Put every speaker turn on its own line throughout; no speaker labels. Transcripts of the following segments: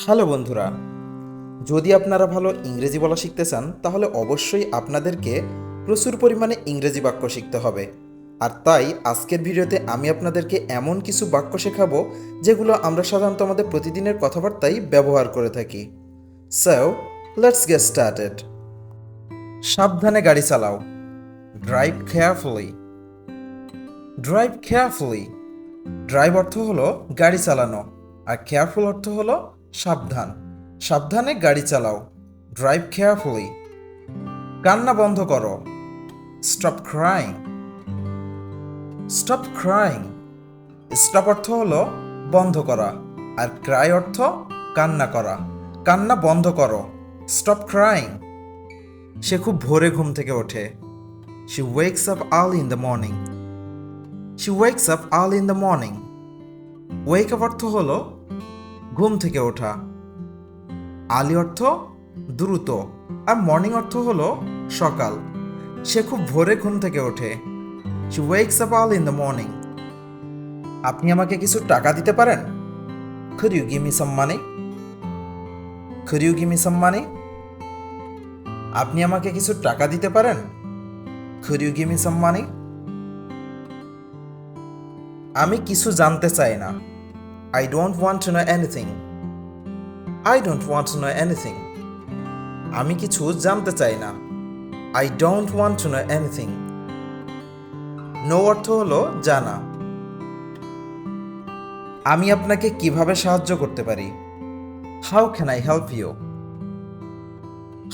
Hello বন্ধুরা, যদি আপনারা ভালো ইংরেজি বলা শিখতে চান তাহলে অবশ্যই আপনাদেরকে প্রচুর পরিমাণে ইংরেজি বাক্য শিখতে হবে। আর তাই আজকের ভিডিওতে আমি আপনাদেরকে এমন কিছু বাক্য শেখাবো যেগুলো আমরা সাধারণত আমাদের প্রতিদিনের কথাবার্তায় ব্যবহার করে থাকি। So let's get started. সাবধানে গাড়ি চালাও, drive carefully. Drive carefully. Drive অর্থ হলো গাড়ি চালানো, আর কেয়ারফুল অর্থ হলো সাবধান। সাবধানে গাড়ি চালাও, ড্রাইভ কেয়ারফুলি। কান্না বন্ধ করো, stop crying. Stop crying. Stop অর্থ হলো বন্ধ করা, আর ক্রাই অর্থ কান্না করা। কান্না বন্ধ করো, স্টপ ক্রাইং। সে খুব ভোরে ঘুম থেকে ওঠে, she wakes up early in the morning. She wakes up early in the morning. Wake up অর্থ হলো ঘুম থেকে ওঠা, আর্লি অর্থ দ্রুত, আর মর্নিং অর্থ হলো সকাল। সে খুব ভোরে ঘুম থেকে ওঠে, she wakes up early in the morning. আপনি আমাকে কিছু টাকা দিতে পারেন? Could you give me some money? Could you give me some money? আপনি আমাকে কিছু টাকা দিতে পারেন? Could you give me some money? আমি কিছু জানতে চাই না, I don't want to know anything. I don't want to know anything. আমি কিছু জানতে চাই না, I don't want to know anything. Know অর্থ হলো জানা। আমি আপনাকে কিভাবে সাহায্য করতে পারি? How can I help you?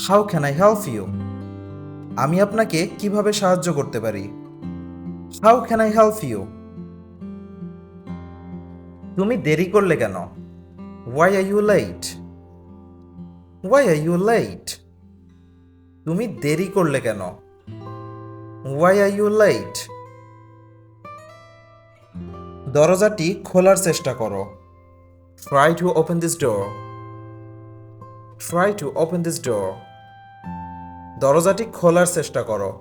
How can I help you? আমি আপনাকে কিভাবে সাহায্য করতে পারি? How can I help you? তুমি দেরি করলে কেন? Why are you late? Why are you late? তুমি দেরি করলে কেন? Why are you late? দরজাটি খোলার চেষ্টা করো, Try to open this door. Try to open this door. দরজাটি খোলার চেষ্টা করো,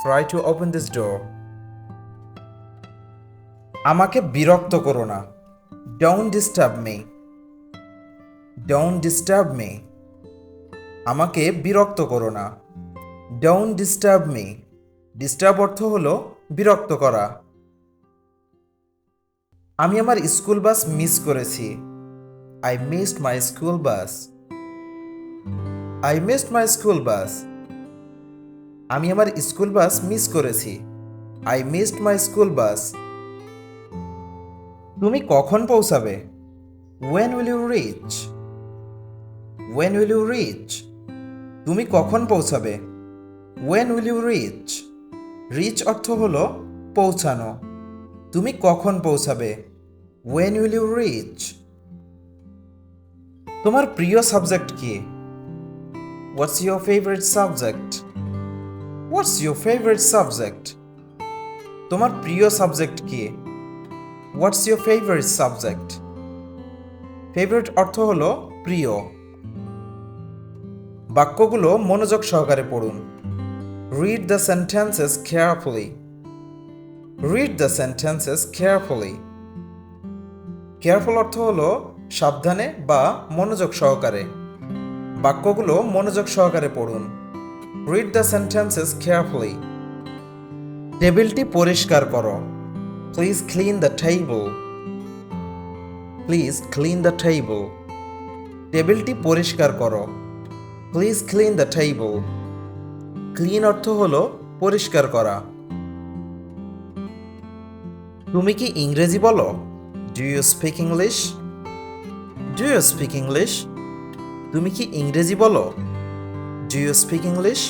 Try to open this door. আমাকে বিরক্ত করো না, Don't disturb me. Don't disturb me. আমাকে বিরক্ত করো না, Don't disturb me. ডিস্টার্ব অর্থ হলো বিরক্ত করা। আমি আমার স্কুল বাস মিস করেছি, I missed my school bus. I missed my school bus. আমি আমার স্কুল বাস মিস করেছি, I missed my school bus. তুমি কখন পৌঁছাবে? When will you reach? When will you reach? তুমি কখন পৌঁছাবে? When will you reach? Reach অর্থ হলো পৌঁছানো। তুমি কখন পৌঁছাবে? When will you reach? তোমার প্রিয় সাবজেক্ট কি? What's your favorite subject? What's your favorite subject? তোমার প্রিয় সাবজেক্ট কি? What's your favorite subject? Favorite অর্থ হলো প্রিয়। বাক্যগুলো মনোযোগ সহকারে পড়ুন। Read the sentences carefully. Read the sentences carefully. Careful অর্থ হলো সাবধানে বা মনোযোগ সহকারে। বাক্যগুলো মনোযোগ সহকারে পড়ুন। Read the sentences carefully. টেবিলটি পরিষ্কার করো, Please clean the table. Please clean the table. টেবিলটি পরিষ্কার করো, Please clean the table. Clean অর্থ হলো পরিষ্কার করা। তুমি কি ইংরেজি বলো? Do you speak English? Do you speak English? তুমি কি ইংরেজি বলো? Do you speak English?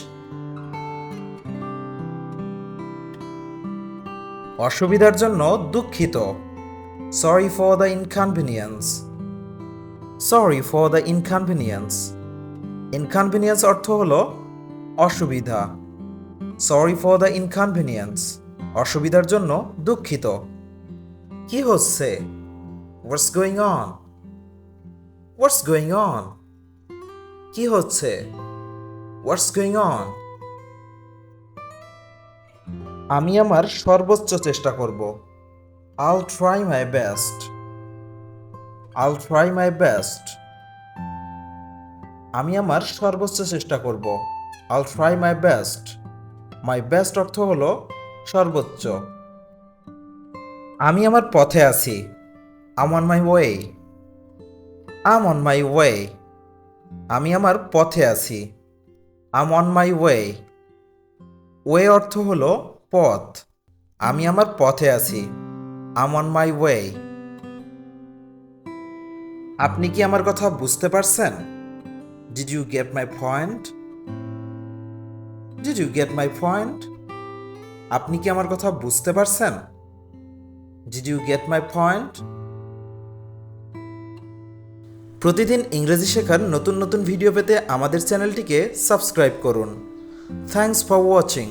অসুবিধার জন্য দুঃখিত, Sorry for the inconvenience. Sorry for the inconvenience. Inconvenience অর্থ হলো অসুবিধা। Sorry for the inconvenience. অসুবিধার জন্য দুঃখিত। কি হচ্ছে? What's going on? What's going on? কি হচ্ছে? What's going on? আমি আমার সর্বোচ্চ চেষ্টা করব, I'll try my best. I'll try my best. আমি আমার সর্বোচ্চ চেষ্টা করব। I'll try my best. My best অর্থ হলো সর্বোচ্চ। আমি আমার পথে আছি। I'm on my way. I'm on my way. আমি আমার পথে আছি। I'm on my way. Way অর্থ হলো পথ। আমি আমার পথে আছি। I'm on my way. আপনি কি আমার কথা বুঝতে পারছেন? Did you get my point? Did you get my point? আপনি কি আমার কথা বুঝতে পারছেন? Did you get my point? প্রতিদিন ইংরেজি শেখার নতুন নতুন ভিডিও পেতে আমাদের চ্যানেলটিকে সাবস্ক্রাইব করুন। Thanks for watching.